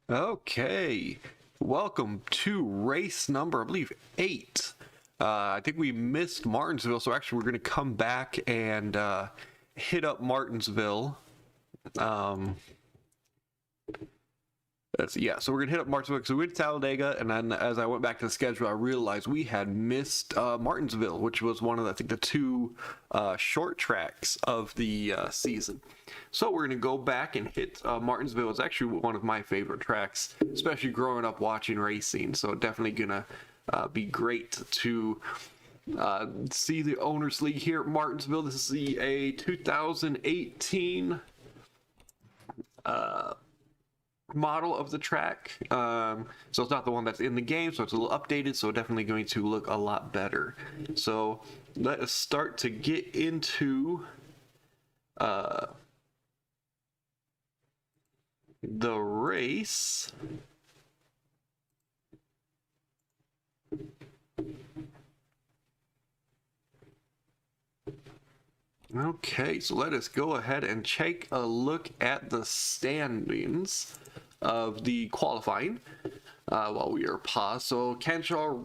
Okay, welcome to race number, I believe, 8. I think we missed Martinsville, so actually we're going to come back and hit up Martinsville. So we're going to hit up Martinsville because we went to Talladega, and then as I went back to the schedule, I realized we had missed Martinsville, which was one of, I think, the 2 short tracks of the season. So we're going to go back and hit Martinsville. It's actually one of my favorite tracks, especially growing up watching racing. So definitely going to be great to see the Owners League here at Martinsville. This is a 2018 model of the track. So it's not the one that's in the game, so it's a little updated, so definitely going to look a lot better. So let us start to get into the race. Okay, so let us go ahead and take a look at the standings of the qualifying while we are paused. So Kenshaw,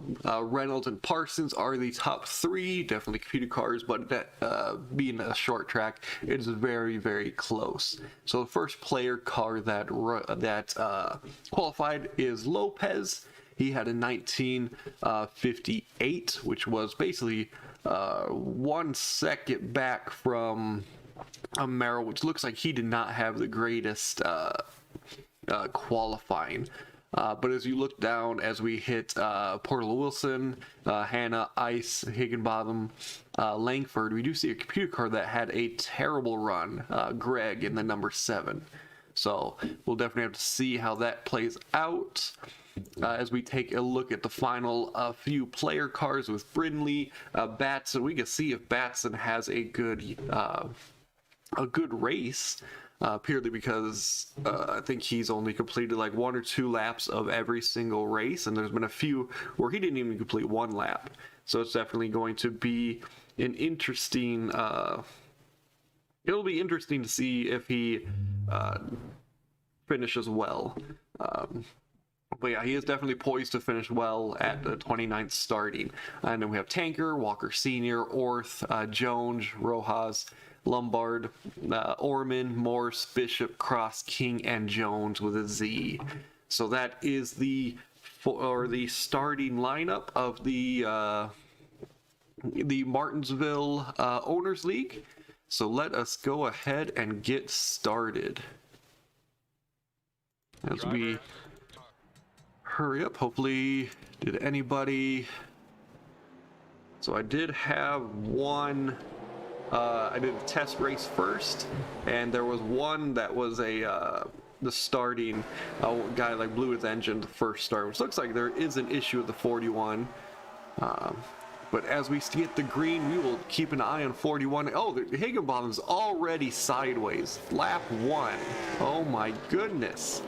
Reynolds, and Parsons are the top 3, definitely computer cars, but that being a short track, it is very, very close. So the first player car that qualified is Lopez. He had a 1958, which was basically 1 second back from a Merrill, which looks like he did not have the greatest qualifying. But as you look down, as we hit Portal Wilson, Hannah, Ice, Higginbotham, Langford, we do see a computer car that had a terrible run, Greg in the number 7. So we'll definitely have to see how that plays out. As we take a look at the final few player cars with Brindley, Batson, we can see if Batson has a good race, purely because I think he's only completed like 1 or 2 laps of every single race, and there's been a few where he didn't even complete 1 lap. So it's definitely going to be an interesting. It'll be interesting to see if he finishes well. But yeah, he is definitely poised to finish well at the 29th starting. And then we have Tanker, Walker Sr., Orth, Jones, Rojas, Lombard, Orman, Morse, Bishop, Cross, King, and Jones with a Z. So that is the starting lineup of the Martinsville Owners League. So let us go ahead and get started. As we hurry up, hopefully, did anybody... So I did have one, I did a test race first, and there was one that was the starting guy like blew his engine the first start, which looks like there is an issue with the 41. But as we get the green, we will keep an eye on 41. Oh, the Higginbotham's already sideways. Lap 1. Oh my goodness.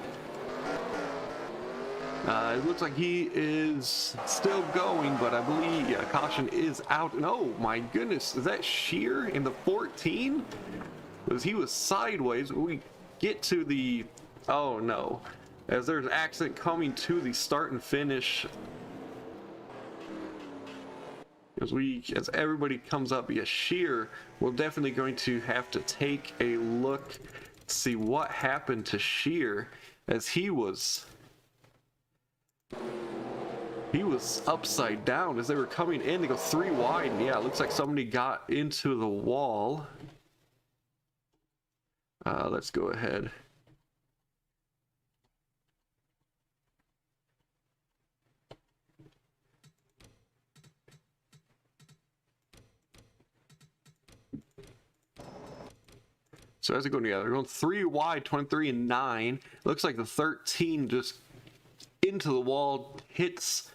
It looks like he is still going, but I believe caution is out. And oh my goodness, is that Shear in the 14? Because he was sideways. We get to the... Oh no. As there's an accident coming to the start and finish. As everybody comes up, yes, Shear, we're definitely going to have to take a look, see what happened to Shear, as he was upside down as they were coming in. They go 3 wide, and yeah, it looks like somebody got into the wall. Let's go ahead. So as they go together, they're going 3 wide, 23 and 9. Looks like the 13 just into the wall, hits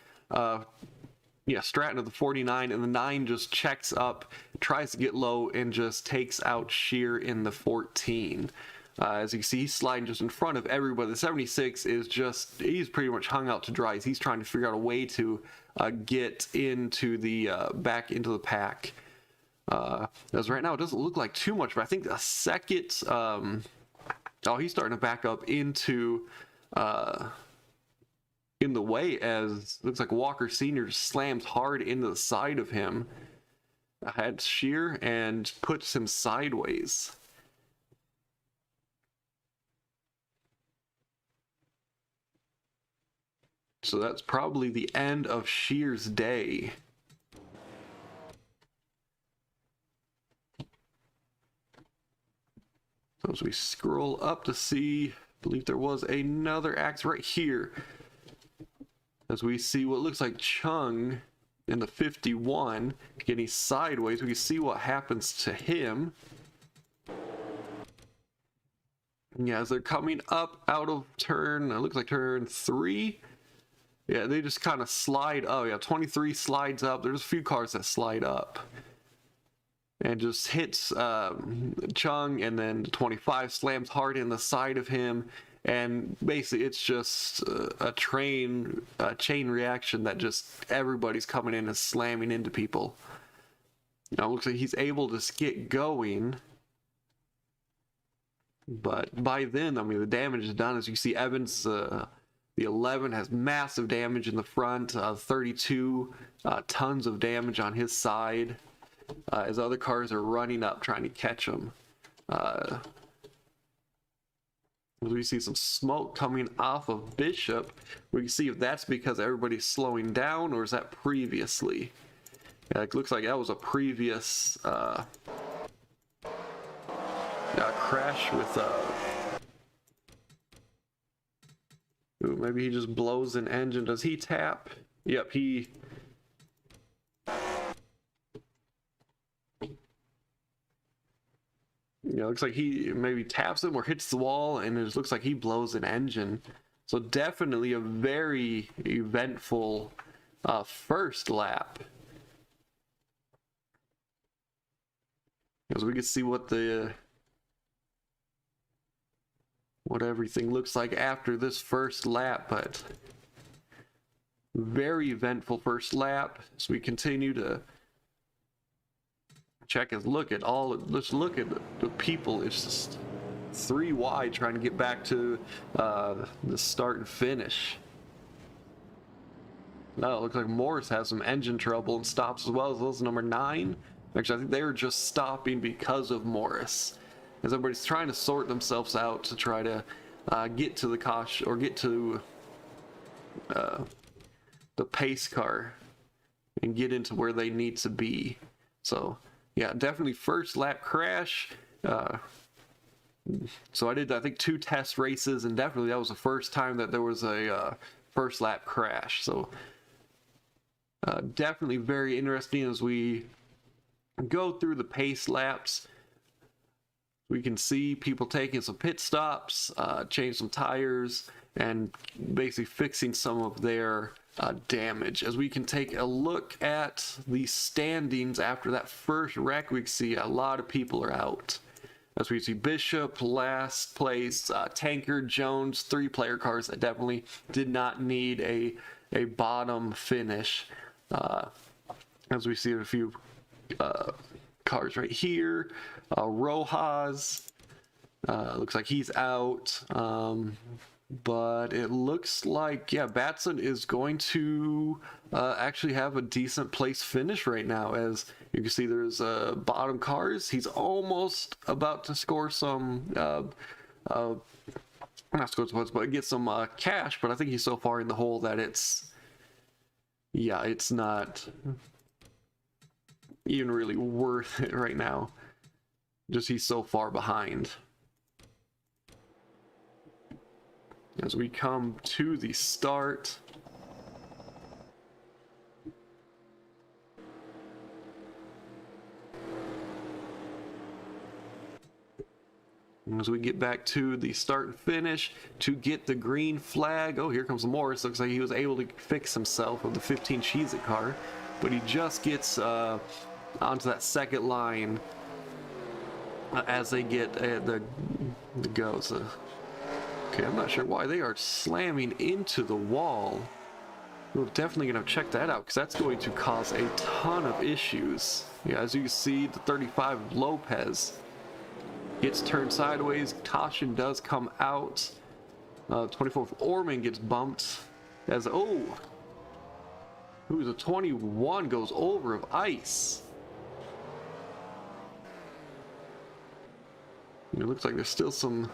Stratton of the 49, and the 9 just checks up, tries to get low, and just takes out Shear in the 14. As you can see, he's sliding just in front of everybody. The 76 is just, he's pretty much hung out to dry. He's trying to figure out a way to get into the back into the pack. As right now, it doesn't look like too much, but I think the second, oh, he's starting to back up into, in the way, as looks like Walker Sr. slams hard into the side of him. Had shear and puts him sideways. So that's probably the end of Shear's day. So as we scroll up to see, I believe there was another axe right here. As we see what looks like Chung in the 51 getting sideways, we can see what happens to him. Yeah, as they're coming up out of turn, it looks like turn 3. Yeah, they just kind of slide. Oh yeah, 23 slides up. There's a few cars that slide up and just hits Chung, and then 25 slams hard in the side of him, and basically it's just a chain reaction that just everybody's coming in and slamming into people. Now it looks like he's able to get going, but by then, I mean, the damage is done. As you see, Evans, the 11 has massive damage in the front, 32 tons of damage on his side, as other cars are running up trying to catch him. We see some smoke coming off of Bishop. We can see if that's because everybody's slowing down, or is that previously? Yeah, it looks like that was a previous crash with ooh, maybe he just blows an engine. Does he tap? Yep, he... Yeah, looks like he maybe taps him or hits the wall, and it just looks like he blows an engine. So definitely a very eventful first lap. As we can see what everything looks like after this first lap, but very eventful first lap. As we continue to check and look at let's look at the people. It's just 3 wide trying to get back to the start and finish. No, it looks like Morris has some engine trouble and stops as well as number 9. Actually, I think they were just stopping because of Morris, as everybody's trying to sort themselves out to try to get to the caution, or get to the pace car and get into where they need to be. So yeah, definitely first lap crash. So I think 2 test races, and definitely that was the first time that there was a first lap crash. So definitely very interesting. As we go through the pace laps, we can see people taking some pit stops, change some tires, and basically fixing some of their damage. As we can take a look at the standings after that first wreck, we can see a lot of people are out. As we see Bishop last place, Tankard, Jones, 3 player cars that definitely did not need a bottom finish. As we see a few cars right here, Rojas, looks like he's out, but it looks like, yeah, Batson is going to actually have a decent place finish right now. As you can see, there's bottom cars. He's almost about to score some not score some points, but get some cash, but I think he's so far in the hole that it's not even really worth it right now. Just he's so far behind. As we come to the start, as we get back to the start and finish to get the green flag. Oh, here comes Morris. Looks like he was able to fix himself with the 15 Cheez-It car, but he just gets onto that second line as they get the goes. Okay, I'm not sure why they are slamming into the wall. We're definitely going to check that out because that's going to cause a ton of issues. Yeah, as you can see, the 35 Lopez gets turned sideways. Caution does come out. 24th Orman gets bumped as, oh, who's a 21 goes over of ice. It looks like there's still some,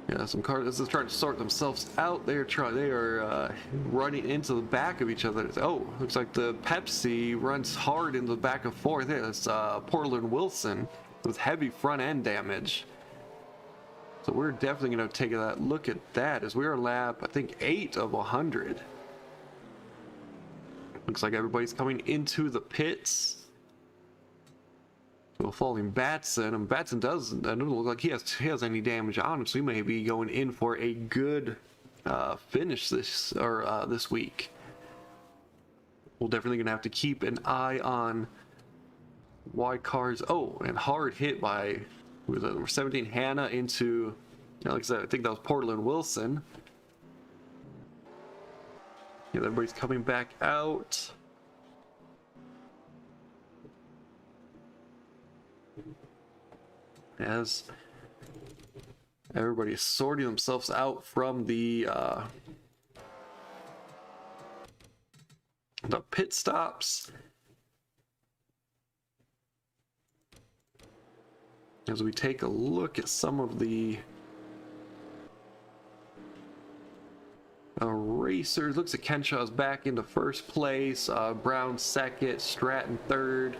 yeah, some cars. This is trying to sort themselves out. They are running into the back of each other. Oh, looks like the Pepsi runs hard into the back and forth. It's Portland Wilson with heavy front end damage. So we're definitely going to take a look at that as we're lap, I think, 8 of 100. Looks like everybody's coming into the pits. Well, following Batson, and Batson doesn't look like he has any damage on him, so he may be going in for a good finish this week. We're definitely gonna have to keep an eye on wide cars. Oh, and hard hit by, who was that, number 17 Hannah into, like I said, I think that was Portland Wilson. Yeah, everybody's coming back out. As everybody is sorting themselves out from the pit stops. As we take a look at some of the racers, looks like Kenshaw's back into first place, Brown second, Stratton third,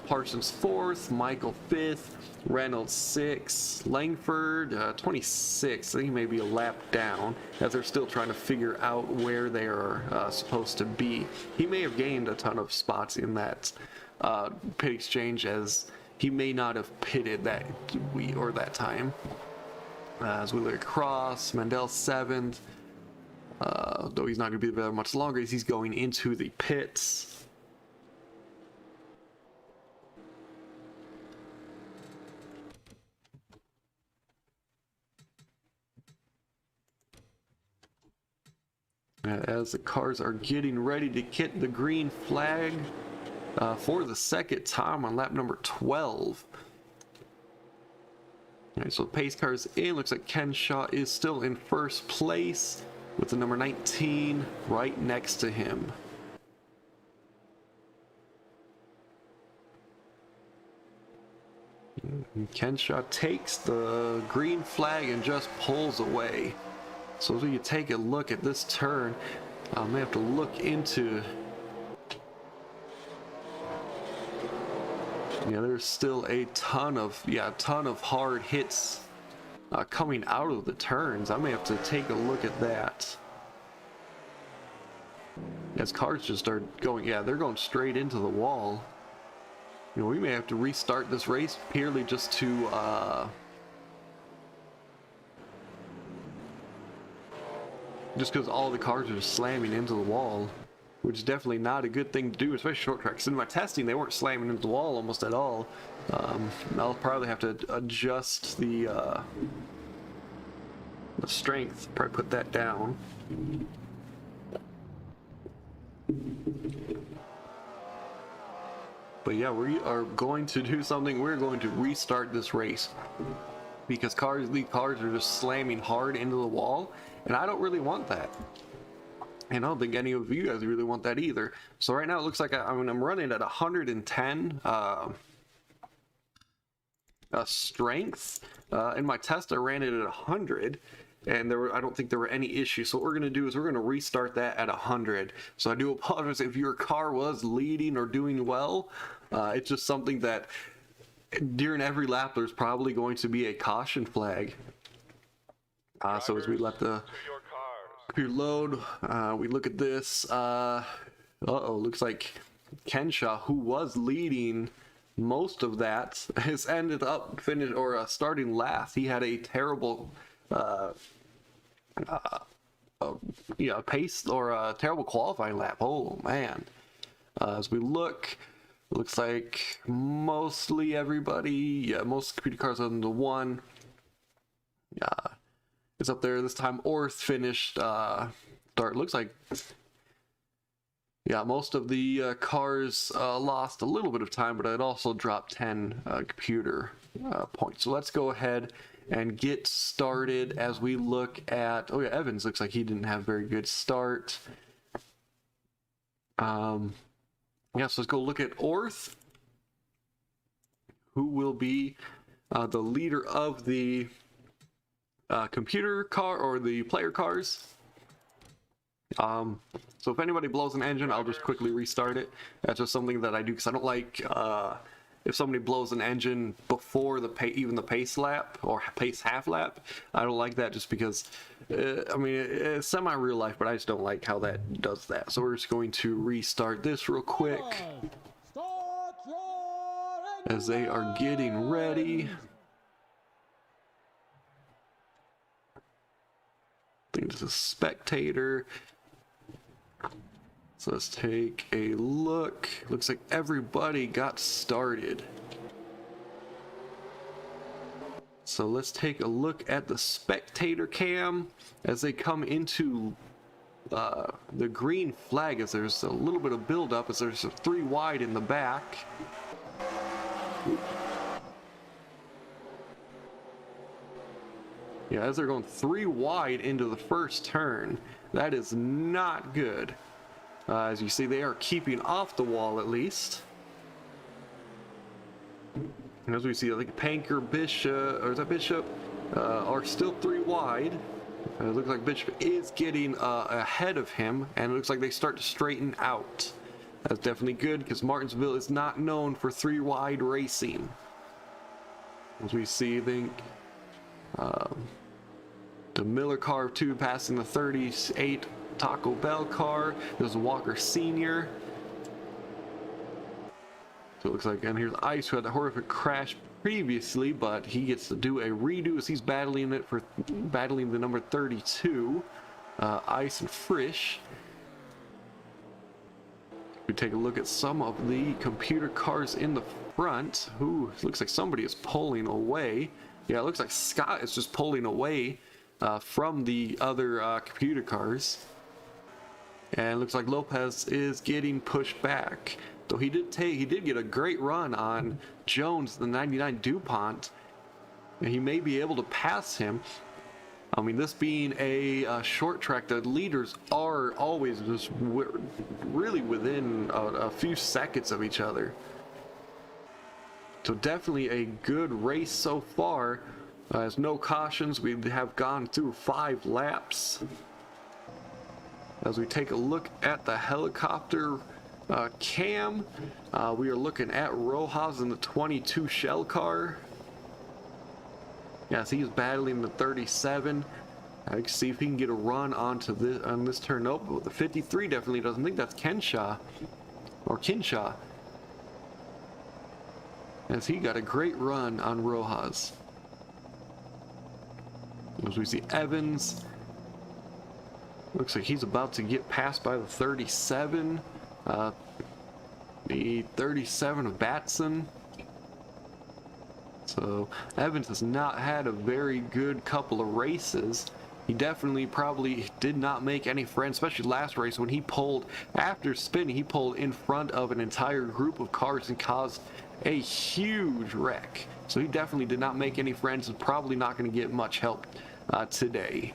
Parsons 4th, Michael 5th, Reynolds 6th, Langford 26th. I think he may be a lap down as they're still trying to figure out where they are supposed to be. He may have gained a ton of spots in that pit exchange as he may not have pitted that time. As we look across, Mandel 7th, though he's not going to be there much longer as he's going into the pits. As the cars are getting ready to hit the green flag for the second time on lap number 12. All right, so pace cars in. Looks like Kenshaw is still in first place with the number 19 right next to him. Kenshaw takes the green flag and just pulls away. So as we take a look at this turn, I may have to look into. Yeah, there's still a ton of hard hits coming out of the turns. I may have to take a look at that. As cars just start going, yeah, they're going straight into the wall. You know, we may have to restart this race purely just to just because all the cars are just slamming into the wall, which is definitely not a good thing to do, especially short tracks. In my testing, they weren't slamming into the wall almost at all. I'll probably have to adjust the strength, probably put that down. But yeah, we are going to do something. We're going to restart this race because these cars are just slamming hard into the wall, and I don't really want that. And I don't think any of you guys really want that either. So right now it looks like I'm running at 110 strength. In my test I ran it at 100, and I don't think there were any issues. So what we're going to do is we're going to restart that at 100. So I do apologize if your car was leading or doing well. It's just something that during every lap there's probably going to be a caution flag. So as we let the computer load, we look at this. Looks like Kenshaw, who was leading most of that, has ended up starting last. He had a terrible pace or a terrible qualifying lap. Oh man. As we look, it looks like mostly everybody, most computer cars other than the one, is up there. This time Orth finished start. Looks like, yeah, most of the cars lost a little bit of time, but it also dropped 10 computer points. So let's go ahead and get started as we look at, oh yeah, Evans looks like he didn't have a very good start. Yeah, so let's go look at Orth, who will be the leader of the computer car or the player cars. So if anybody blows an engine, I'll just quickly restart it. That's just something that I do because I don't like if somebody blows an engine before the even the pace lap or pace half lap. I don't like that just because I mean it's semi real life, but I just don't like how that does that. So we're just going to restart this real quick as they are getting ready. I think this is spectator. So let's take a look. Looks like everybody got started. So let's take a look at the spectator cam as they come into the green flag, as there's a little bit of buildup, as there's a 3 wide in the back. Yeah, as they're going 3 wide into the first turn. That is not good. As you see, they are keeping off the wall at least. And as we see, I think Panker, Bishop, or is that Bishop, are still 3 wide. It looks like Bishop is getting ahead of him, and it looks like they start to straighten out. That's definitely good because Martinsville is not known for 3 wide racing. As we see, I think the Miller car 2 passing the 38 Taco Bell car. There's Walker Sr. So it looks like, and here's Ice, who had the horrific crash previously, but he gets to do a redo as he's battling the number 32, Ice and Frisch. We take a look at some of the computer cars in the front. Ooh, looks like somebody is pulling away. Yeah, it looks like Scott is just pulling away from the other computer cars. And it looks like Lopez is getting pushed back. Though he did get a great run on Jones, the 99 DuPont. And he may be able to pass him. I mean, this being a short track, the leaders are always just really within a few seconds of each other. So definitely a good race so far. As no cautions, we have gone through 5 laps. As we take a look at the helicopter cam, we are looking at Rojas in the 22 shell car. Yes, he's battling the 37. I can see if he can get a run onto this on this turn. Nope, but the 53 definitely doesn't. Think that's Kinshaw. As he got a great run on Rojas. As we see Evans, looks like he's about to get passed by the 37, the 37 of Batson. So Evans has not had a very good couple of races. He definitely probably did not make any friends, especially last race when he pulled, after spinning, he pulled in front of an entire group of cars and caused a huge wreck. So he definitely did not make any friends and probably not going to get much help today.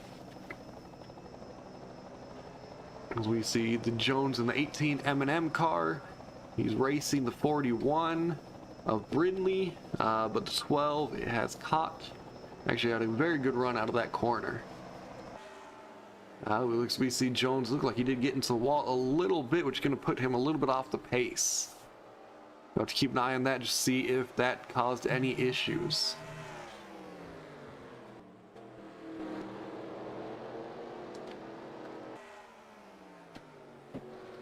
As we see the Jones in the 18 M&M car, he's racing the 41 of Brindley, but the 12 it has caught. Actually had a very good run out of that corner. We see Jones look like he did get into the wall a little bit, which is going to put him a little bit off the pace. We'll have to keep an eye on that to see if that caused any issues.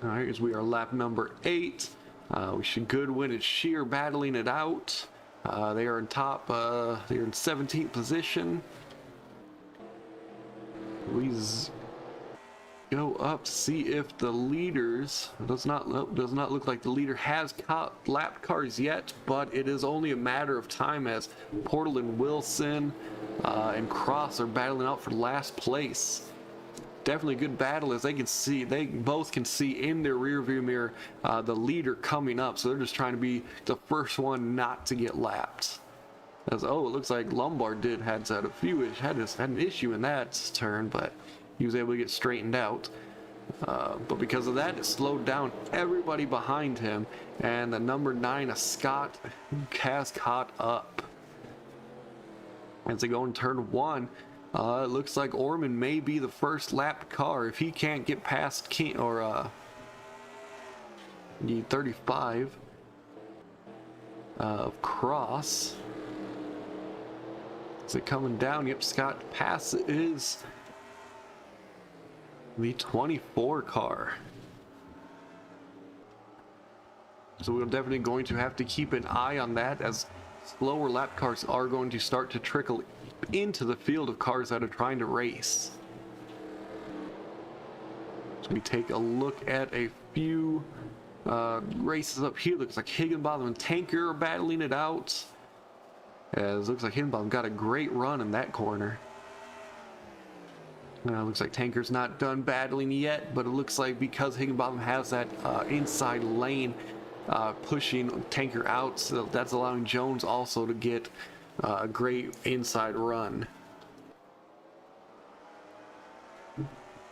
Alright, as we are lap number 8. We should Goodwin and Shear battling it out. They are in top, they're in 17th position. go up to see if the leaders does not look like the leader has lap cars yet, but it is only a matter of time as Portal and Wilson and Cross are battling out for last place. Definitely a good battle, as they both can see in their rear view mirror the leader coming up, so they're just trying to be the first one not to get lapped. As it looks like Lombard had an issue in that turn, but he was able to get straightened out. But because of that, it slowed down everybody behind him, and the number 9, a Scott, has caught up. As they go in turn 1, it looks like Orman may be the first lapped car if he can't get past the 35 of Cross. Is it coming down? Yep, Scott passes the 24 car. So we're definitely going to have to keep an eye on that, as slower lap cars are going to start to trickle into the field of cars that are trying to race. So we take a look at a few races up here. Looks like Higginbotham and Tanker are battling it out. As looks like Higginbotham got a great run in that corner. Looks like Tanker's not done battling yet, but it looks like because Higginbotham has that inside lane pushing Tanker out, so that's allowing Jones also to get a great inside run.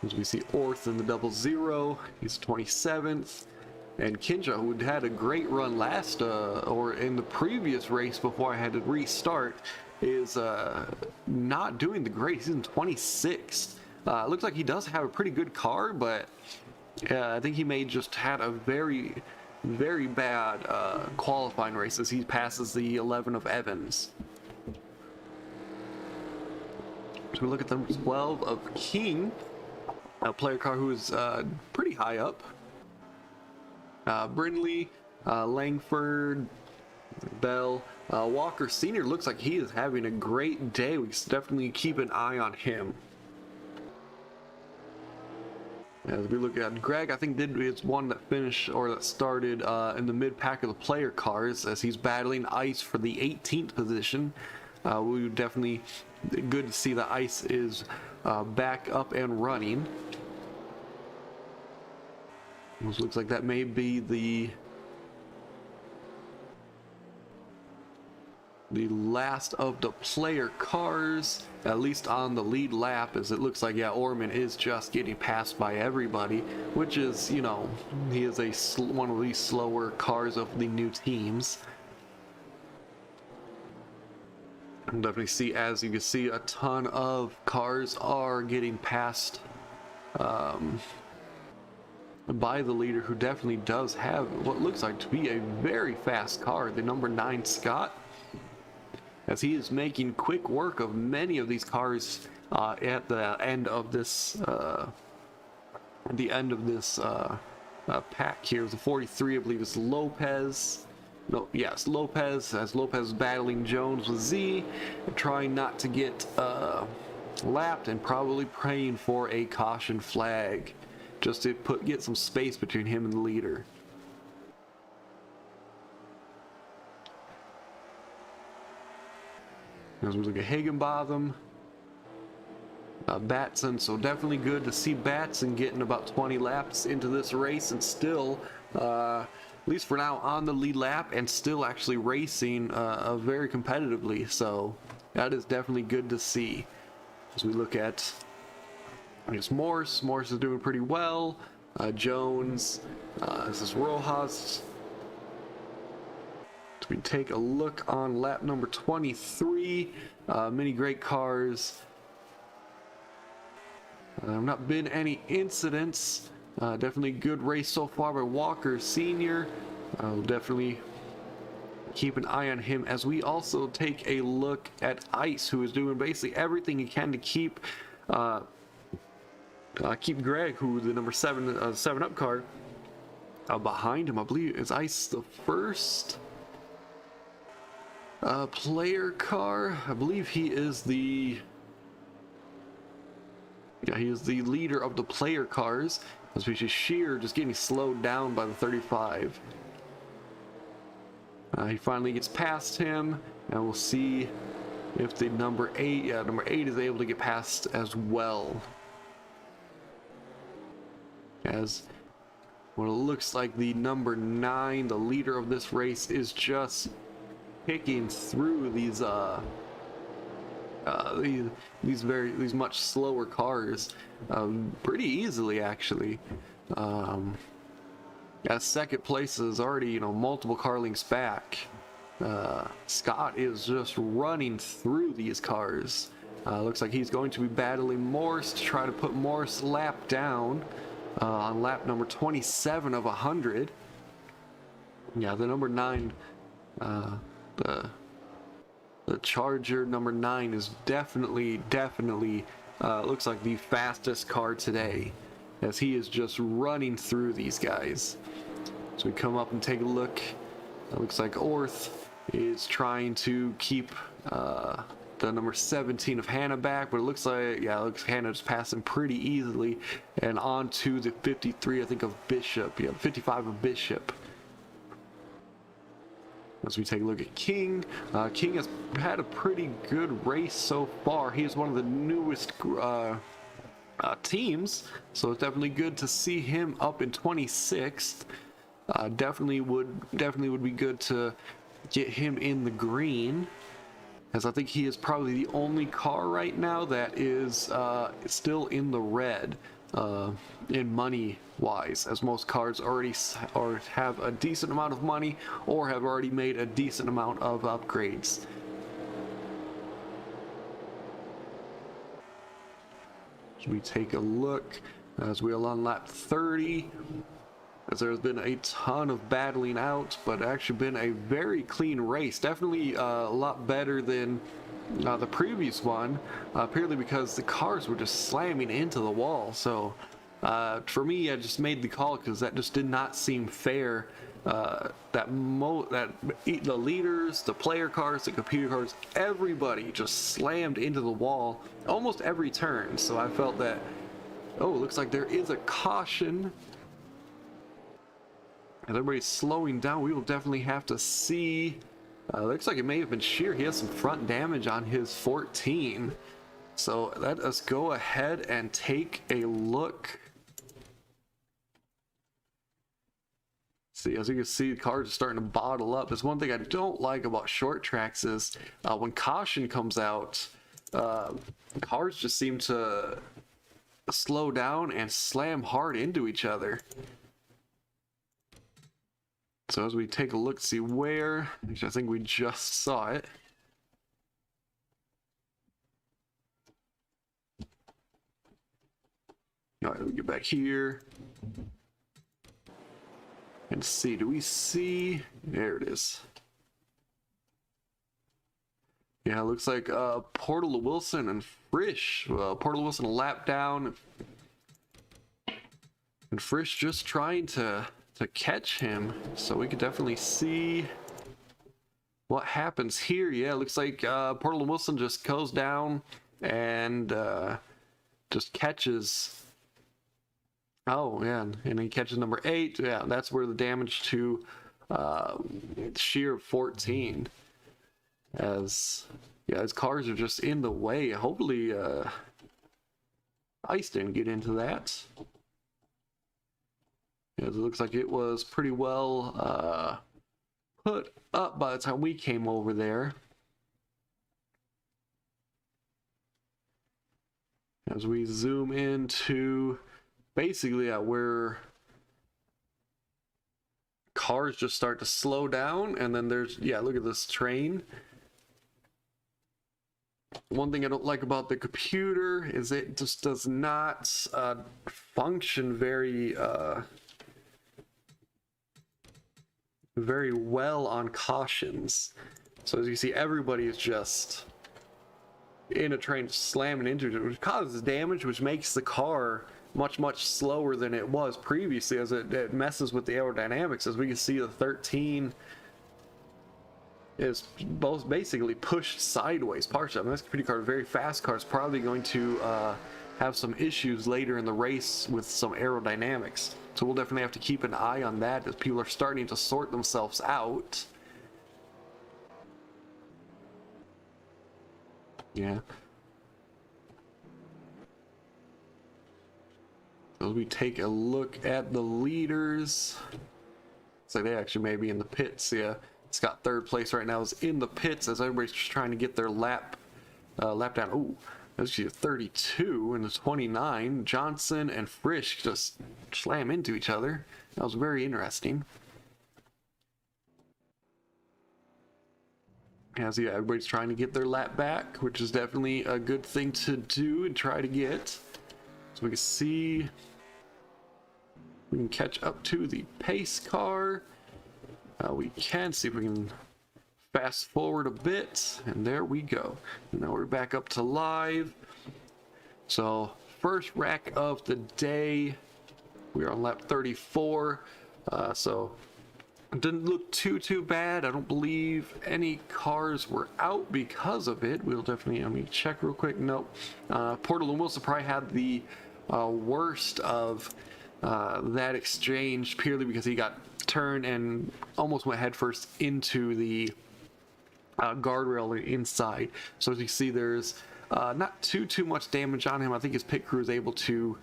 As we see Orth in the 00, he's 27th. And Kinja, who had a great run or in the previous race before I had to restart, is not doing the great. He's in 26th. Looks like he does have a pretty good car, but I think he may just had a very, very bad qualifying race as he passes the 11 of Evans. So we look at the 12 of King, a player car who is pretty high up. Brindley, Langford, Bell, Walker Sr. looks like he is having a great day. We definitely keep an eye on him. As we look at Greg, I think it's one that finished or that started in the mid pack of the player cars as he's battling Ice for the 18th position. We would definitely good to see that Ice is back up and running. This looks like that may be the last of the player cars, at least on the lead lap, as it looks like, yeah, Orman is just getting passed by everybody, which is, you know, he is one of these slower cars of the new teams. I'll definitely see, as you can see, a ton of cars are getting passed by the leader, who definitely does have what looks like to be a very fast car, the number 9 Scott, as he is making quick work of many of these cars at the end of this pack here. The 43, I believe, is Lopez. No, yes, Lopez, as Lopez is battling Jones with Z, trying not to get lapped and probably praying for a caution flag, just to get some space between him and the leader. As we look at Higginbotham, Batson, so definitely good to see Batson getting about 20 laps into this race and still, at least for now, on the lead lap and still actually racing very competitively. So that is definitely good to see. As we look at, I guess, Morse is doing pretty well. Jones, this is Rojas. So we take a look on lap number 23. Many great cars. There have not been any incidents. Definitely good race so far by Walker Sr. We'll definitely keep an eye on him as we also take a look at Ice, who is doing basically everything he can to keep Greg, who the number 7 up car, behind him. I believe is Ice the first player car. I believe he is the Yeah, he is the leader of the player cars, as we see Shear just getting slowed down by the 35. He finally gets past him, and we'll see if the number 8 is able to get past as well. As what it looks like, the number 9, the leader of this race, is just picking through these much slower cars pretty easily, actually. As second place is already multiple car lengths back. Scott is just running through these cars. Looks like he's going to be battling Morse to try to put Morse lap down on lap number 27 of 100. Yeah, the number 9, the Charger number 9 is definitely looks like the fastest car today, as he is just running through these guys. So we come up and take a look. It looks like Orth is trying to keep the number 17 of Hannah back, but it looks like, yeah, it looks Hannah's passing pretty easily, and on to the 53, I think, of Bishop. Yeah, 55 of Bishop. As we take a look at King, King has had a pretty good race so far. He is one of the newest teams, so it's definitely good to see him up in 26th. Definitely would be good to get him in the green, as I think he is probably the only car right now that is still in the red in money wise, as most cars already have a decent amount of money or have already made a decent amount of upgrades. So we take a look as we are on lap 30, as there's been a ton of battling out, but actually been a very clean race. Definitely a lot better than the previous one, purely because the cars were just slamming into the wall. So for me, I just made the call because that just did not seem fair. The leaders, the player cars, the computer cars, everybody just slammed into the wall almost every turn. So I felt that, oh, it looks like there is a caution. And everybody's slowing down. We will definitely have to see. Looks like it may have been Sheer. He has some front damage on his 14. So let us go ahead and take a look. See, as you can see, the cars are starting to bottle up. There's one thing I don't like about short tracks is when caution comes out, cars just seem to slow down and slam hard into each other. So as we take a look, see where, actually I think we just saw it. All right, let me get back here and see, do we see, there it is. Yeah, it looks like Portal Wilson and Frisch. Portal Wilson a lap down, and Frisch just trying to catch him. So we could definitely see what happens here. Yeah, it looks like Portal Wilson just goes down and just catches. Oh, yeah, and he catches number 8. Yeah, that's where the damage to Sheer 14. As yeah, his cars are just in the way. Hopefully Ice didn't get into that. Yeah, it looks like it was pretty well put up by the time we came over there. As we zoom into basically where cars just start to slow down, and then there's, yeah, look at this train. One thing I don't like about the computer is it just does not function very well on cautions. So as you see, everybody is just in a train slamming into it, which causes damage, which makes the car much slower than it was previously, as it messes with the aerodynamics. As we can see, the 13 is both basically pushed sideways partially. I mean, this computer car, a very fast car, is probably going to have some issues later in the race with some aerodynamics. So we'll definitely have to keep an eye on that as people are starting to sort themselves out. Yeah. So we take a look at the leaders. Looks like they actually may be in the pits. Yeah, Scott third place right now is in the pits as everybody's just trying to get their lap down. Ooh, that's actually a 32 and a 29. Johnson and Frisch just slam into each other. That was very interesting. As yeah, everybody's trying to get their lap back, which is definitely a good thing to do and try to get. So we can see we can catch up to the pace car. We can see if we can fast forward a bit, and there we go. And now we're back up to live. So first wreck of the day, we are on lap 34. So it didn't look too bad. I don't believe any cars were out because of it. We'll definitely, let me check real quick. Nope. Portal and Wilson probably had the worst of that exchange, purely because he got turned and almost went headfirst into the guardrail inside. So as you see, there's not too much damage on him. I think his pit crew is able to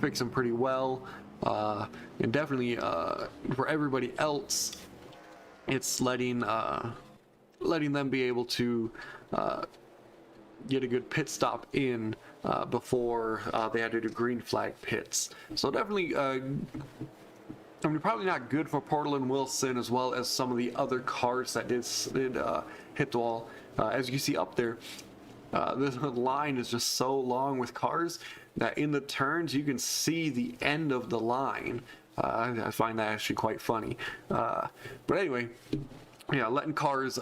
fix him pretty well. And definitely for everybody else, it's letting them be able to get a good pit stop in before they had to do green flag pits. So definitely, I mean, probably not good for Portland Wilson as well as some of the other cars that did hit the wall. As you see up there, this line is just so long with cars that in the turns you can see the end of the line. I find that actually quite funny. But anyway, yeah, letting cars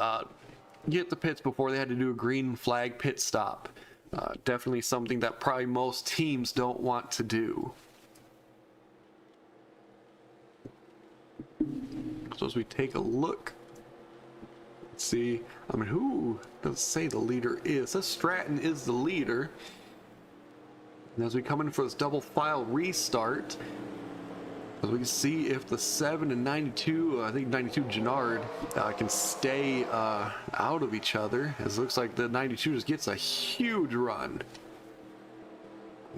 get the pits before they had to do a green flag pit stop. Definitely something that probably most teams don't want to do. So as we take a look, let's see, I mean, who does it say the leader is? This Stratton is the leader. And as we come in for this double file restart, as we can see if the 7 and 92, I think 92 Gennard can stay out of each other, as it looks like the 92 just gets a huge run.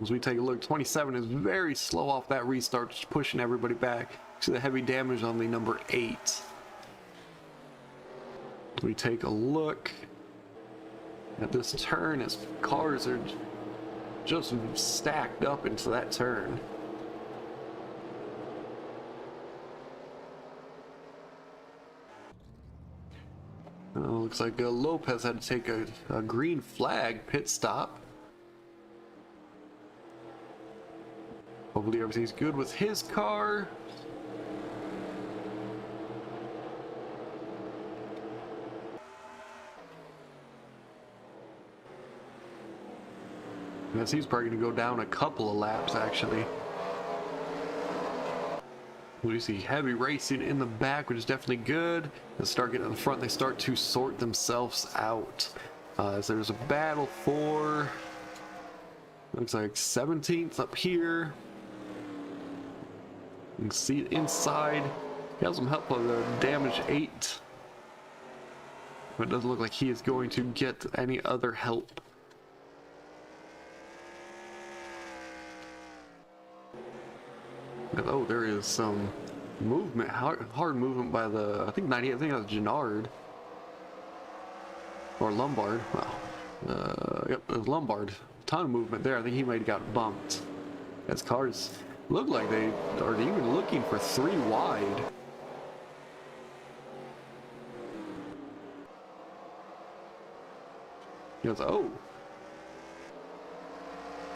As we take a look, 27 is very slow off that restart, just pushing everybody back. See the heavy damage on the number 8. We take a look at this turn as cars are just stacked up into that turn. Looks like Lopez had to take a green flag pit stop. Hopefully everything's good with his car. Yes, he's probably going to go down a couple of laps, actually. We see heavy racing in the back, which is definitely good. They start getting in the front, they start to sort themselves out. As there's a battle for, looks like 17th up here. You can see it inside. He has some help on the damage 8. But it doesn't look like he is going to get any other help. Oh, there is some movement, hard movement by the, I think 98, I think that was Gennard. Or Lombard. Well, yep, it was Lombard. Ton of movement there. I think he might have got bumped. As cars look like they are even looking for 3 wide. He goes, oh.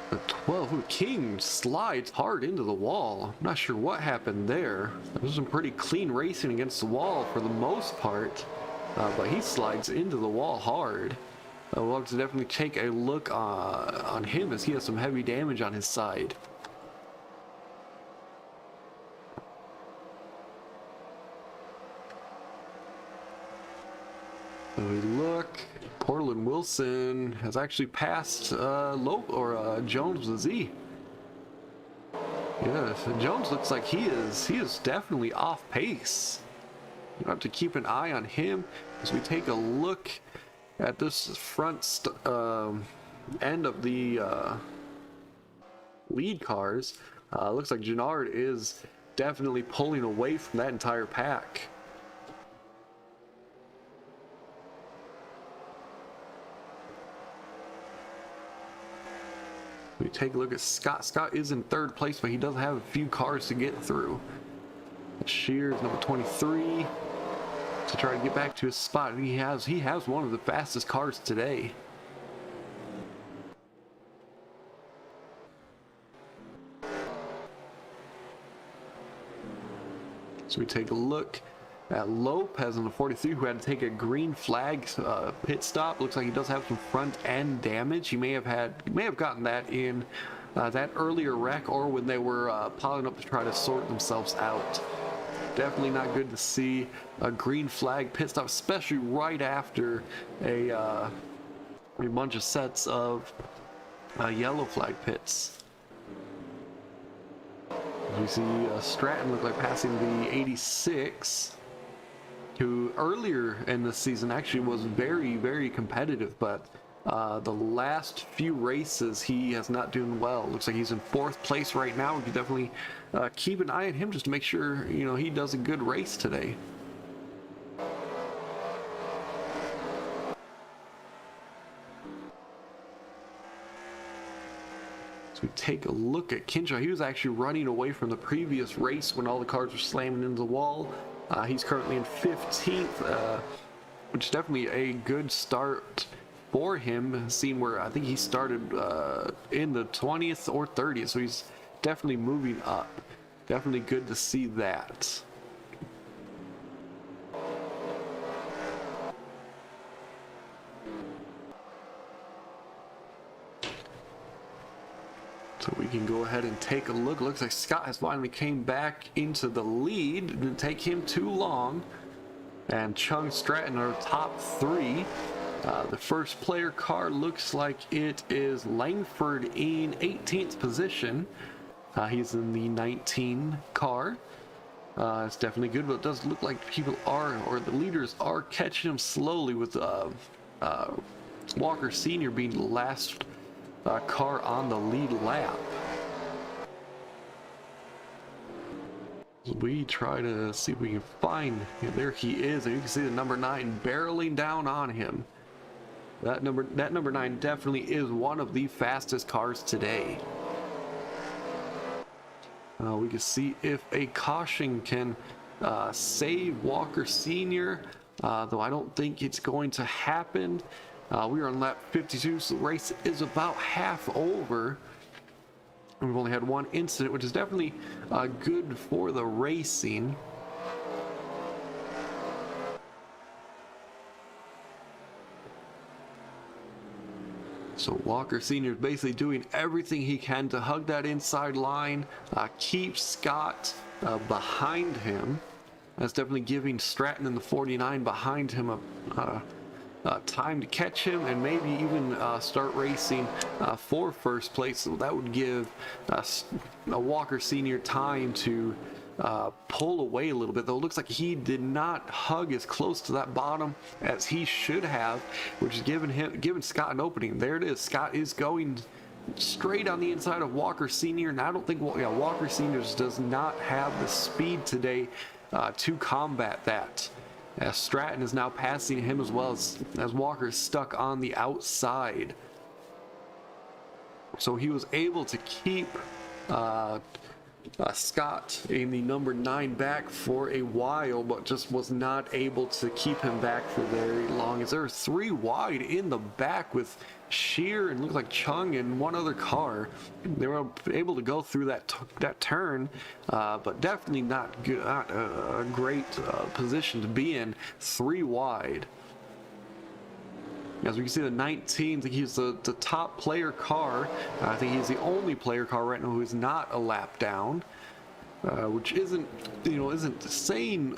The 12 King slides hard into the wall. I'm not sure what happened there. There's some pretty clean racing against the wall for the most part, but he slides into the wall hard. We'll have to definitely take a look on him as he has some heavy damage on his side. So we look. Portland Wilson has actually passed Jones with Z. Yeah, so Jones looks like he is definitely off pace. You have to keep an eye on him as we take a look at this front end of the lead cars. Looks like Gennard is definitely pulling away from that entire pack. We take a look at Scott. Scott is in third place, but he does have a few cars to get through. Shears, number 23, to try to get back to his spot. He has one of the fastest cars today. So we take a look at Lopez on the 43, who had to take a green flag pit stop. Looks like he does have some front end damage. He may have gotten that in that earlier wreck, or when they were piling up to try to sort themselves out. Definitely not good to see a green flag pit stop, especially right after a bunch of sets of yellow flag pits. We see Stratton look like passing the 86, who earlier in the season actually was very, very competitive, but the last few races he has not doing well. Looks like he's in fourth place right now. We can definitely keep an eye on him just to make sure he does a good race today. So we take a look at Kinshaw. He was actually running away from the previous race when all the cars were slamming into the wall. He's currently in 15th, which is definitely a good start for him, seeing where I think he started in the 20th or 30th, so he's definitely moving up. Definitely good to see that. So we can go ahead and take a look. Looks like Scott has finally came back into the lead. It didn't take him too long. And Chung Stratton are top three. The first player car looks like it is Langford in 18th position. He's in the 19 car. It's definitely good, but it does look like the leaders are catching him slowly, with Walker Sr. being the last car on the lead lap. We try to see if we can find him. There he is, and you can see the number 9 barreling down on him. That number 9 definitely is one of the fastest cars today. We can see if a caution can save Walker Sr., though I don't think it's going to happen. We are on lap 52, so the race is about half over. And we've only had one incident, which is definitely good for the racing. So Walker Sr. is basically doing everything he can to hug that inside line, keep Scott behind him. That's definitely giving Stratton and the 49 behind him time to catch him, and maybe even start racing for first place. So that would give Walker Sr. time to pull away a little bit, though it looks like he did not hug as close to that bottom as he should have, which is giving Scott an opening. There it is. Scott is going straight on the inside of Walker Sr., and I don't think Walker Sr. does not have the speed today to combat that. As Stratton is now passing him, as well as Walker is stuck on the outside. So he was able to keep Scott in the number 9 back for a while, but just was not able to keep him back for very long, as there are 3 wide in the back with Shear and looks like Chung and one other car. They were able to go through that turn, but definitely not a great position to be in. 3 wide. As we can see, the 19, I think he's the top player car. I think he's the only player car right now who is not a lap down, which isn't saying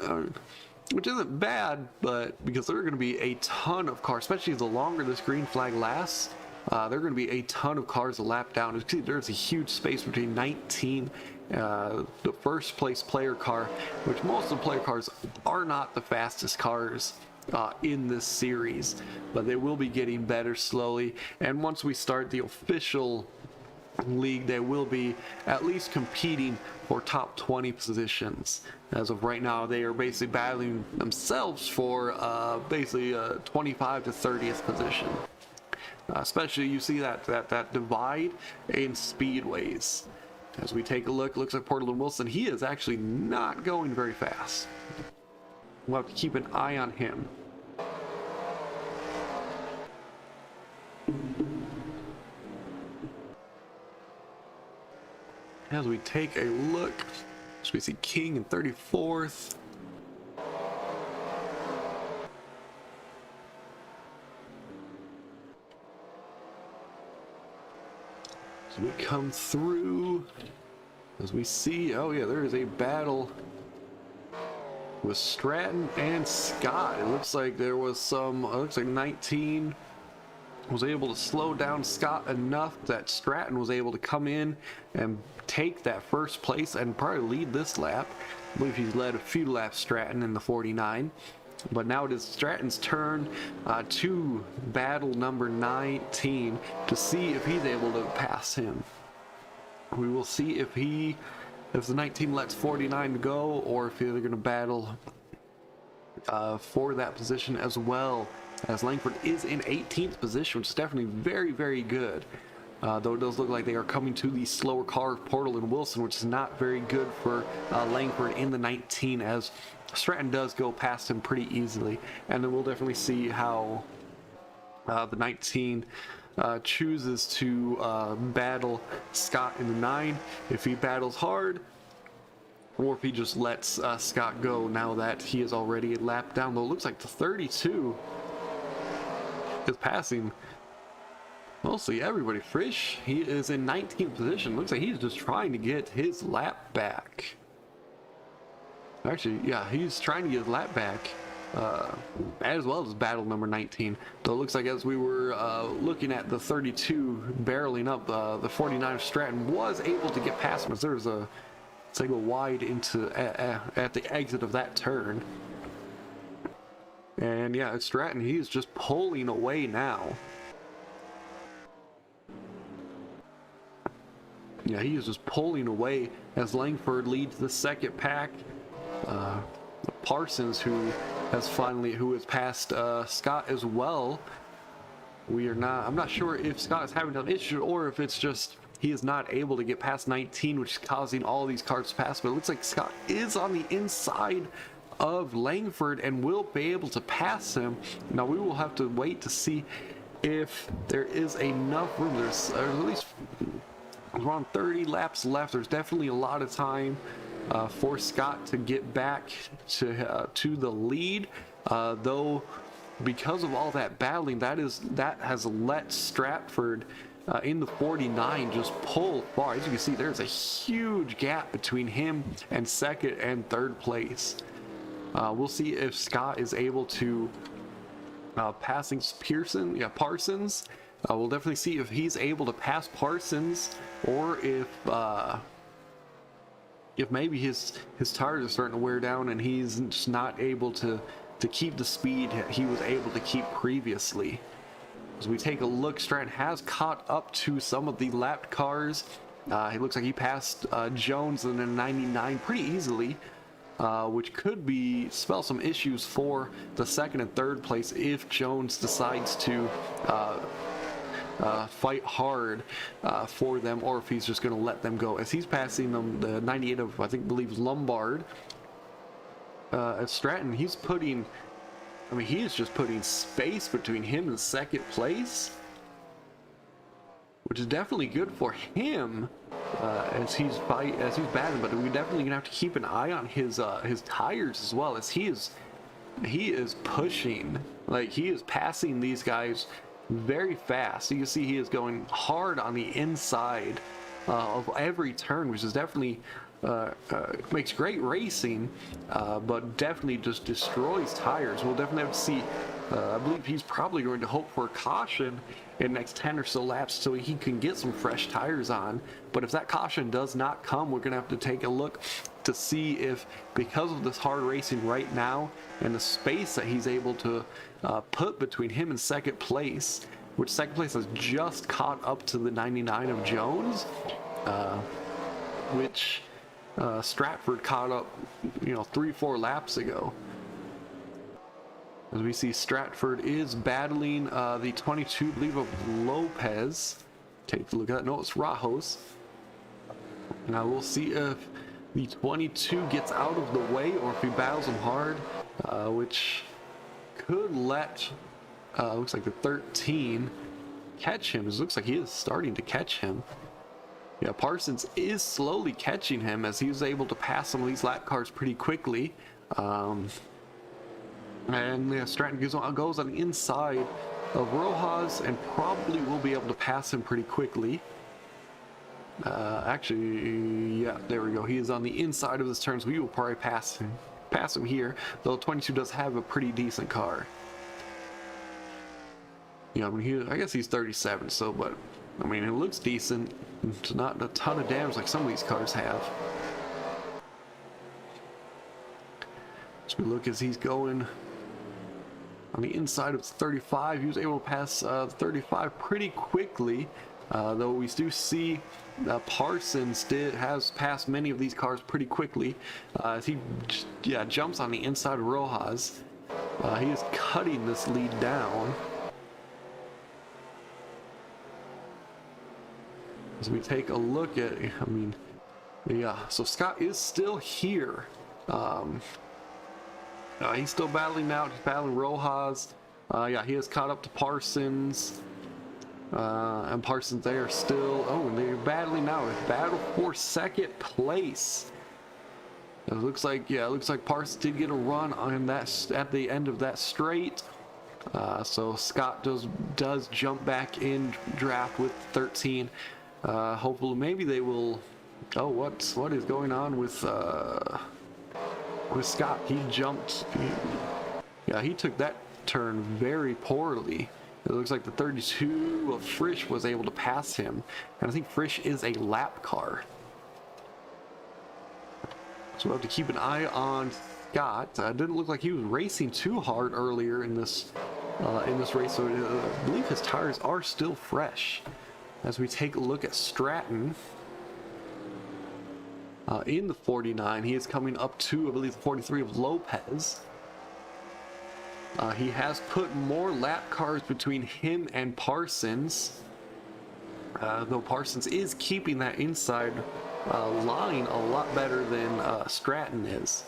which isn't bad, but because there are going to be a ton of cars, especially the longer this green flag lasts, there are going to be a ton of cars a lap down. You see, there's a huge space between 19, the first place player car, which most of the player cars are not the fastest cars in this series, but they will be getting better slowly. And once we start the official league, they will be at least competing for top 20 positions. As of right now, they are basically battling themselves for basically 25 to 30th position. Especially you see that divide in speedways. As we take a look, it looks like Portland Wilson, he is actually not going very fast. We'll have to keep an eye on him. As we take a look, so we see King in 34th. So we come through, as we see, oh yeah, there is a battle with Stratton and Scott. It looks like there was some, it looks like 19 was able to slow down Scott enough that Stratton was able to come in and take that first place and probably lead this lap. I believe he's led a few laps, Stratton, in the 49. But now it is Stratton's turn to battle number 19 to see if he's able to pass him. We will see if the 19 lets 49 go, or if they're going to battle for that position as well, as Langford is in 18th position, which is definitely very, very good. Though it does look like they are coming to the slower car of Portland Wilson, which is not very good for Langford in the 19, as Stratton does go past him pretty easily. And then we'll definitely see how the 19 chooses to battle Scott in the 9, if he battles hard, or if he just lets Scott go now that he is already a lap down. Though it looks like the 32 is passing mostly everybody. Frisch, he is in 19th position. Looks like he's just trying to get his lap back. Actually, yeah, he's trying to get his lap back, as well as battle number 19. Though it looks like as we were looking at the 32 barreling up, the 49 of Stratton was able to get past him, as there's a go wide into at the exit of that turn. And yeah, it's Stratton, he's just pulling away now. Yeah, he is just pulling away as Langford leads the second pack. Parsons, who has passed Scott as well. I'm not sure if Scott is having an issue or if it's just he is not able to get past 19, which is causing all these cars to pass. But it looks like Scott is on the inside of Langford and will be able to pass him. Now we will have to wait to see if there is enough room. There's at least around 30 laps left. There's definitely a lot of time for Scott to get back to the lead, though because of all that battling, that has let Stratford in the 49 just pull far. As you can see, there's a huge gap between him and second and third place. We'll see if Scott is able to passing Parsons. We'll definitely see if he's able to pass Parsons, or if maybe his tires are starting to wear down and he's just not able to keep the speed he was able to keep previously. As we take a look, Stratton has caught up to some of the lapped cars. He looks like he passed Jones in a 99 pretty easily, which could spell some issues for the second and third place if Jones decides to fight hard for them, or if he's just going to let them go, as he's passing them the 98 of, I believe Lombard. At Stratton, he is just putting space between him and second place, which is definitely good for him as he's battling. But we're definitely gonna have to keep an eye on his tires as well, as he is pushing, like he is passing these guys very fast. So you can see he is going hard on the inside of every turn, which is definitely makes great racing, but definitely just destroys tires. We'll definitely have to see. I believe he's probably going to hope for a caution in the next 10 or so laps so he can get some fresh tires on. But if that caution does not come, we're going to have to take a look to see if, because of this hard racing right now and the space that he's able to put between him and second place, which second place has just caught up to the 99 of Jones, which Stratford caught up, 3-4 laps ago. As we see, Stratford is battling the 22, I believe, of Lopez. Take a look at that. No, it's Rajos. Now we'll see if the 22 gets out of the way or if he battles him hard, which could let, looks like the 13 catch him. It looks like he is starting to catch him. Yeah, Parsons is slowly catching him as he was able to pass some of these lap cars pretty quickly. And yeah, Stratton goes on the inside of Rojas and probably will be able to pass him pretty quickly. Actually, yeah, there we go. He is on the inside of this turn, so we will probably pass him here, though 22 does have a pretty decent car. Yeah, I mean, I guess he's 37, so, but, I mean, it looks decent. It's not a ton of damage like some of these cars have. So we look as he's going on the inside of 35. He was able to pass 35 pretty quickly, though we do see Parsons has passed many of these cars pretty quickly as he jumps on the inside of Rojas. He is cutting this lead down. As we take a look at, I mean, yeah, so Scott is still here. He's still battling now. He's battling Rojas. Yeah, he has caught up to Parsons. And Parsons, they are still, and they're battling now. Battle for second place. It looks like Parsons did get a run on that at the end of that straight. So Scott does jump back in draft with 13. Hopefully, maybe they will. Oh, what is going on with Scott? He jumped. He took that turn very poorly. It looks like the 32 of Frisch was able to pass him, and I think Frisch is a lap car. So we'll have to keep an eye on Scott. Didn't look like he was racing too hard earlier in this race, so I believe his tires are still fresh. As we take a look at Stratton in the 49, he is coming up to, I believe, the 43 of Lopez. He has put more lap cars between him and Parsons, though Parsons is keeping that inside line a lot better than Stratton is.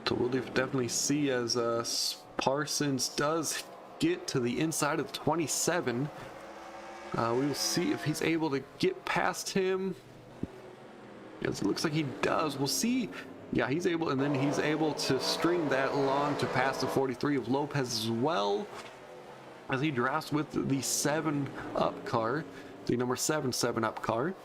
So we'll definitely see as Parsons does get to the inside of the 27. We will see if he's able to get past him. Yes, it looks like he does. We'll see. Yeah, he's able, and then he's able to string that along to pass the 43 of Lopez as well, as he drafts with the 7-up car, the number 7-up car.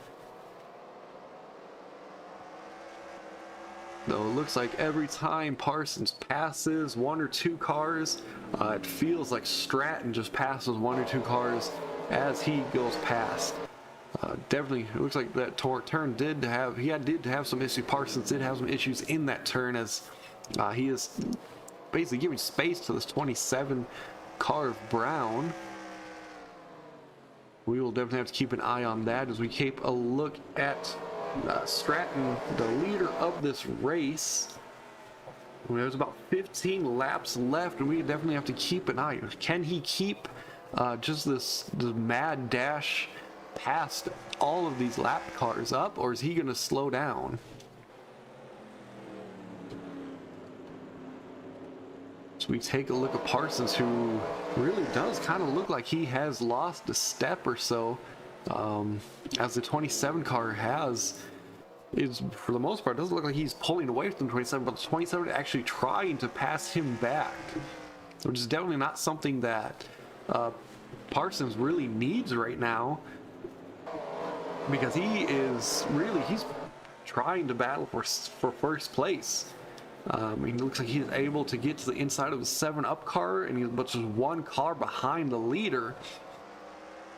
Though it looks like every time Parsons passes one or two cars, it feels like Stratton just passes one or two cars as he goes past. Definitely, it looks like that turn did have some issues. Parsons did have some issues in that turn as he is basically giving space to this 27 car of Brown. We will definitely have to keep an eye on that as we keep a look at Stratton, the leader of this race. There's about 15 laps left, and we definitely have to keep an eye. Can he keep just this mad dash past all of these lap cars up, or is he going to slow down? So we take a look at Parsons, who really does kind of look like he has lost a step or so, as the 27 car is for the most part, doesn't look like he's pulling away from the 27, but the 27 actually trying to pass him back, which is definitely not something that Parsons really needs right now. because he's trying to battle for first place. He looks like he's able to get to the inside of the 7-up car, and he's but just one car behind the leader.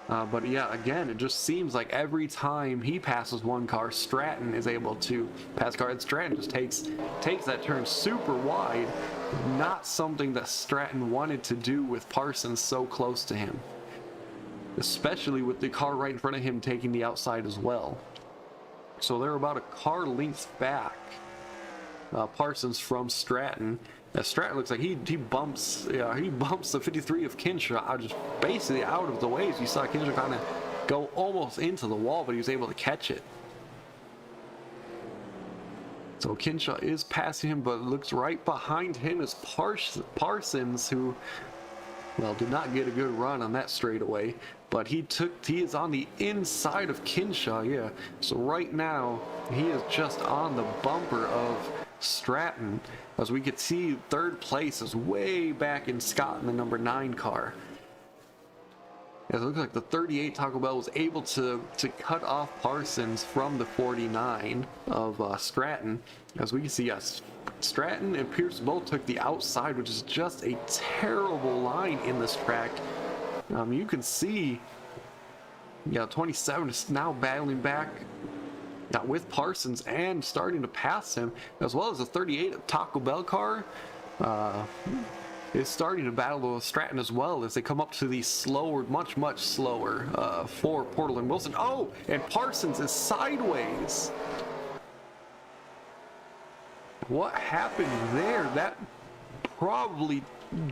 But yeah, again, it just seems like every time he passes one car, Stratton is able to pass car, and Stratton just takes that turn super wide. Not something that Stratton wanted to do with Parsons so close to him, especially with the car right in front of him taking the outside as well. So they're about a car length back, Parsons from Stratton. Stratton looks like he bumps the 53 of Kinshaw just basically out of the way. As you saw Kinshaw kind of go almost into the wall, but he was able to catch it. So Kinshaw is passing him, but looks right behind him is Parsons, who, well, did not get a good run on that straightaway, but he is on the inside of Kinshaw, yeah. So right now he is just on the bumper of Stratton. As we could see, third place is way back in Scott in the number 9 car. As it looks like the 38 Taco Bell was able to cut off Parsons from the 49 of Stratton. As we can see, yes, Stratton and Pierce both took the outside, which is just a terrible line in this track. You can see, yeah, 27 is now battling back with Parsons and starting to pass him, as well as the 38 Taco Bell car is starting to battle with Stratton as well, as they come up to the slower, much slower for Portal and Wilson. Oh, and Parsons is sideways. What happened there? That probably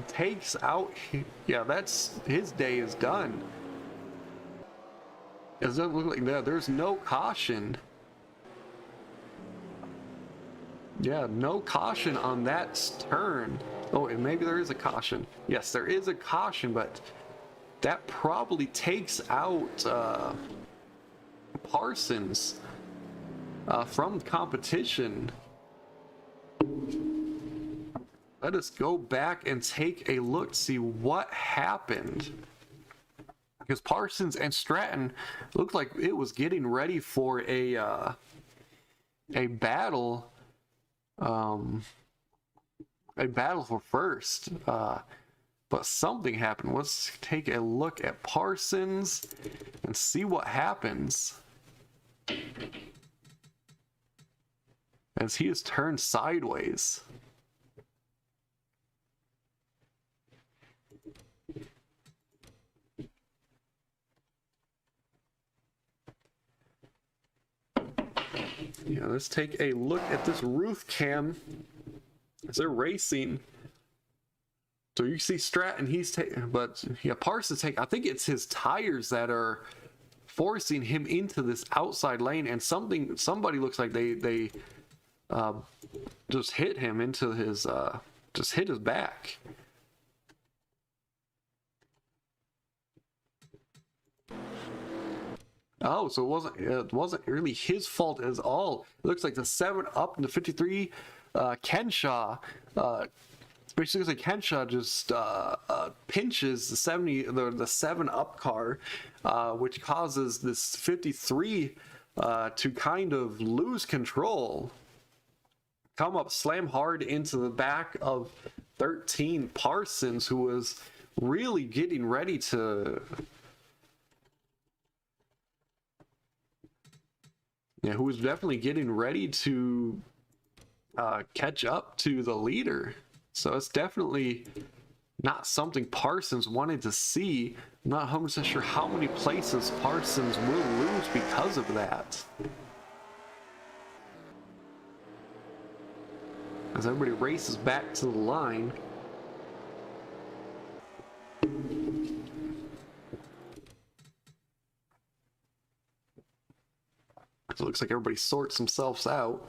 takes out, yeah, that's his day is done. It doesn't look like that. There's no caution. Yeah, no caution on that turn. Oh, and maybe there is a caution. Yes, there is a caution, but that probably takes out Parsons from competition. Let us go back and take a look to see what happened, because Parsons and Stratton looked like it was getting ready for a battle. A battle for first, but something happened. Let's take a look at Parsons and see what happens as he is turned sideways. Yeah, let's take a look at this roof cam as they're racing. So you see Stratton, he's taking, but yeah, Parsons I think it's his tires that are forcing him into this outside lane, and somebody looks like they just hit him into his just hit his back. Oh, so it wasn't really his fault at all. It looks like the 7-up and the 53 Kenshaw, basically looks like Kenshaw just pinches the 7-up car, which causes this 53 to kind of lose control, come up, slam hard into the back of 13 Parsons, who was really getting ready to, yeah, who was definitely getting ready to catch up to the leader. So it's definitely not something Parsons wanted to see. I'm not 100% sure how many places Parsons will lose because of that, as everybody races back to the line. So it looks like everybody sorts themselves out.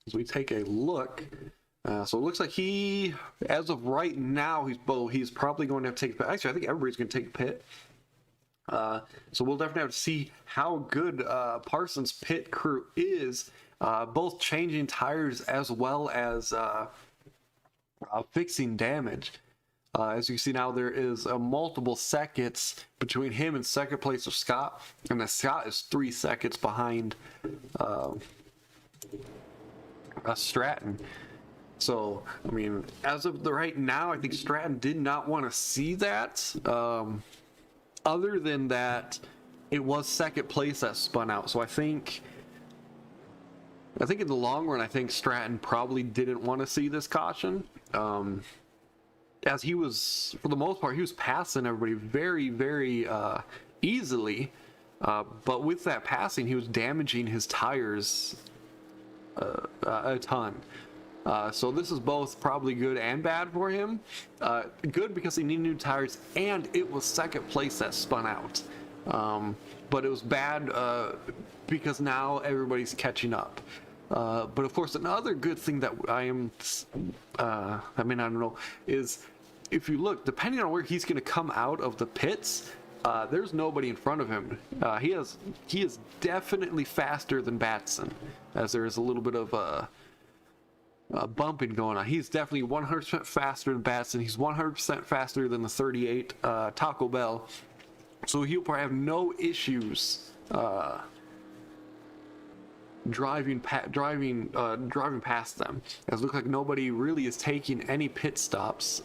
As we take a look, so it looks like he, as of right now, he's probably going to have to take. Actually, I think everybody's going to take a pit. So we'll definitely have to see how good Parsons' pit crew is, both changing tires as well as fixing damage. As you see now, there is multiple seconds between him and second place of Scott, and the Scott is 3 seconds behind Stratton. So, I mean, as of the right now, I think Stratton did not want to see that. Other than that, it was second place that spun out. So I think in the long run, I think Stratton probably didn't want to see this caution. As he was, for the most part, he was passing everybody very, very easily. But with that passing, he was damaging his tires a ton. So this is both probably good and bad for him. Good because he needed new tires, and it was second place that spun out. But it was bad because now everybody's catching up. But of course, another good thing that I don't know, is if you look, depending on where he's going to come out of the pits, there's nobody in front of him. He is definitely faster than Batson, as there is a little bit of bumping going on. He's definitely 100% faster than Batson. He's 100% faster than the 38 Taco Bell. So he'll probably have no issues driving past them. As it looks like nobody really is taking any pit stops,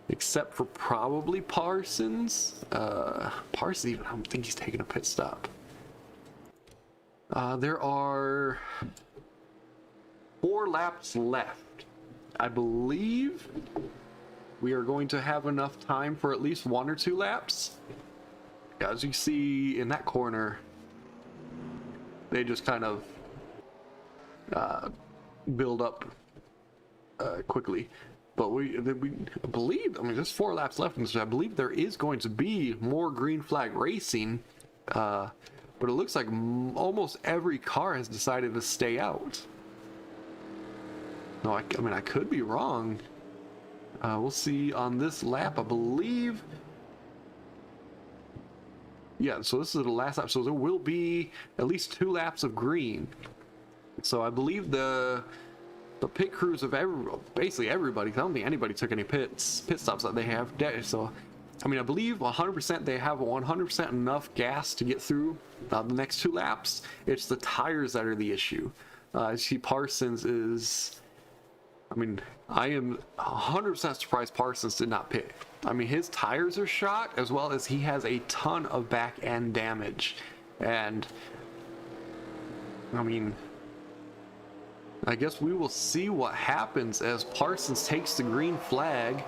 except for probably Parsons. Parsons, even I don't think he's taking a pit stop. There are 4 laps left. I believe we are going to have enough time for at least 1 or 2 laps. As you see in that corner, they just kind of build up quickly. But we believe, I mean, there's 4 laps left, and so I believe there is going to be more green flag racing. But it looks like almost every car has decided to stay out. No, I mean, I could be wrong. We'll see on this lap, I believe. Yeah, so this is the last lap. So there will be at least 2 laps of green. So I believe the pit crews of basically everybody, I don't think anybody took any pit stops that they have. So, I mean, I believe 100% they have 100% enough gas to get through the next 2 laps. It's the tires that are the issue. I see Parsons is... I mean, I am 100% surprised Parsons did not pit. I mean, his tires are shot, as well as he has a ton of back end damage. And, I mean, I guess we will see what happens as Parsons takes the green flag.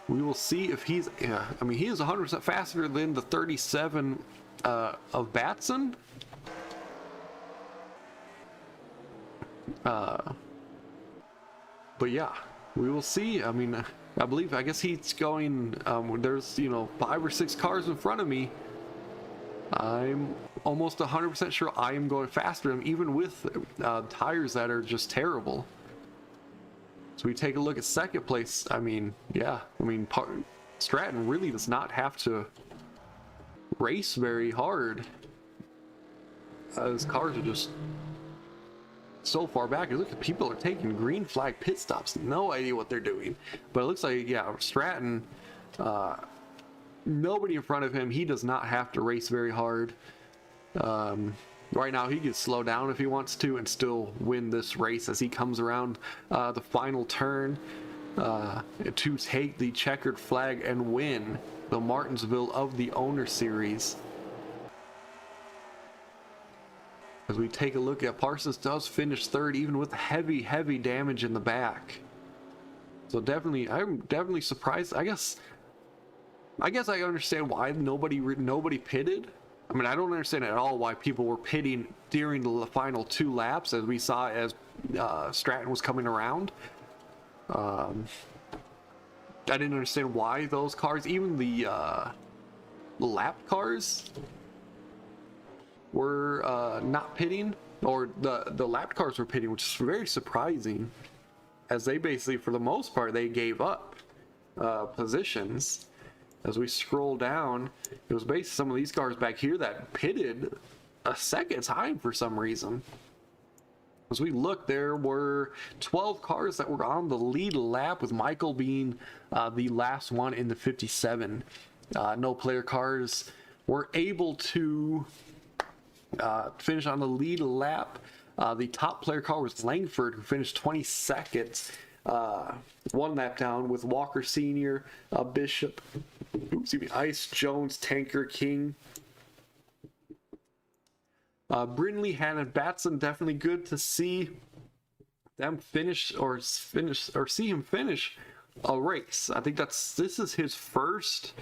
We will see if he's, I mean, he is 100% faster than the 37 of Batson. But yeah, we will see. I mean, I guess he's going, there's, 5 or 6 cars in front of me. I'm almost 100% sure I am going faster than him, even with tires that are just terrible. So we take a look at second place. I mean, yeah, Stratton really does not have to race very hard. His cars are just so far back. Look, people are taking green flag pit stops. No idea what they're doing. But it looks like, yeah, Stratton, nobody in front of him. He does not have to race very hard. Right now, he can slow down if he wants to and still win this race as he comes around the final turn to take the checkered flag and win the Martinsville of the Owner Series. As we take a look at Parsons, does finish 3rd, even with heavy damage in the back. So definitely, I'm definitely surprised. I guess I understand why nobody pitted. I mean, I don't understand at all why people were pitting during the final 2 laps, as we saw as Stratton was coming around. I didn't understand why those cars, even the lap cars, were not pitting, or the lap cars were pitting, which is very surprising, as they basically, for the most part, they gave up positions. As we scroll down, it was basically some of these cars back here that pitted a second time for some reason. As we look, there were 12 cars that were on the lead lap, with Michael being the last one in the 57. No player cars were able to finish on the lead lap. The top player car was Langford, who finished 22nd, one lap down, with Walker Sr., Bishop, Ice, Jones, Tanker, King, Brindley, Hannon, Batson. Definitely good to see them see him finish a race. I think this is his first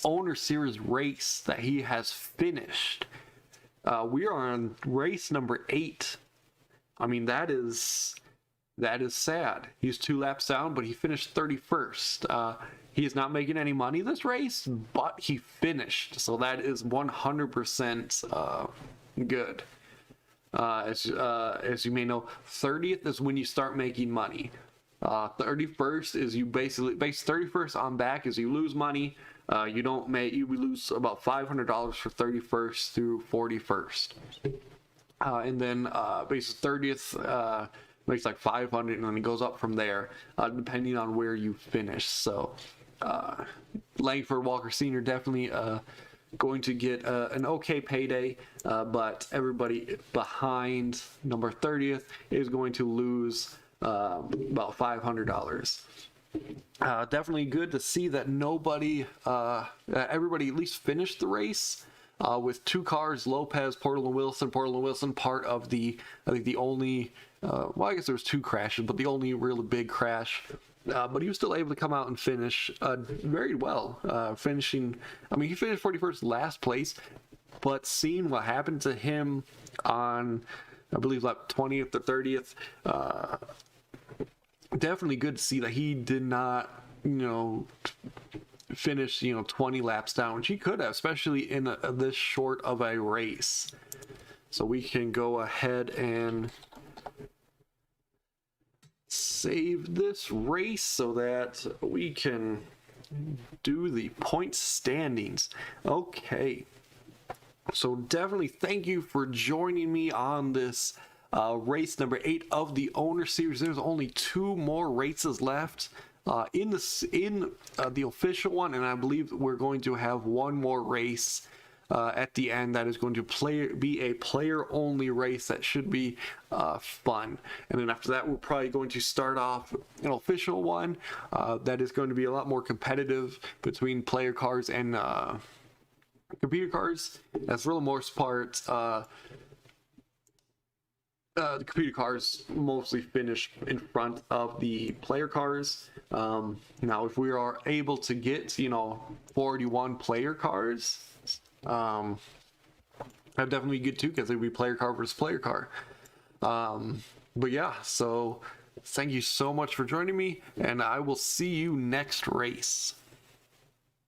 Owner Series race that he has finished. We are on race number 8. I mean, that is sad. He's 2 laps down, but he finished 31st. He is not making any money this race, but he finished, so that is 100% good. As you may know, 30th is when you start making money. 31st is you basically 31st on back is you lose money. You lose about $500 for 31st through 41st, and then basically 30th makes like 500, and then it goes up from there depending on where you finish. So Langford, Walker Sr. definitely going to get an okay payday, but everybody behind number 30th is going to lose about $500. Definitely good to see that everybody at least finished the race with 2 cars. Lopez, Portland Wilson part of the, I think the only, well, I guess there was 2 crashes, but the only really big crash. But he was still able to come out and finish very well. Finishing, I mean, he finished 41st, last place, but seeing what happened to him on, I believe, like 20th or 30th, definitely good to see that he did not, finish, 20 laps down, which he could have, especially in this short of a race. So we can go ahead and save this race so that we can do the point standings. Okay, so definitely thank you for joining me on this race number 8 of the Owner Series. There's only 2 more races left in the official one, and I believe we're going to have one more race at the end that is going to be a player-only race that should be fun. And then after that, we're probably going to start off an official one that is going to be a lot more competitive between player cars and computer cars. That's for the most part. The computer cars mostly finish in front of the player cars. Now, if we are able to get 41 player cars, that'd definitely be good too, because it'd be player car versus player car. But yeah, so thank you so much for joining me, and I will see you next race.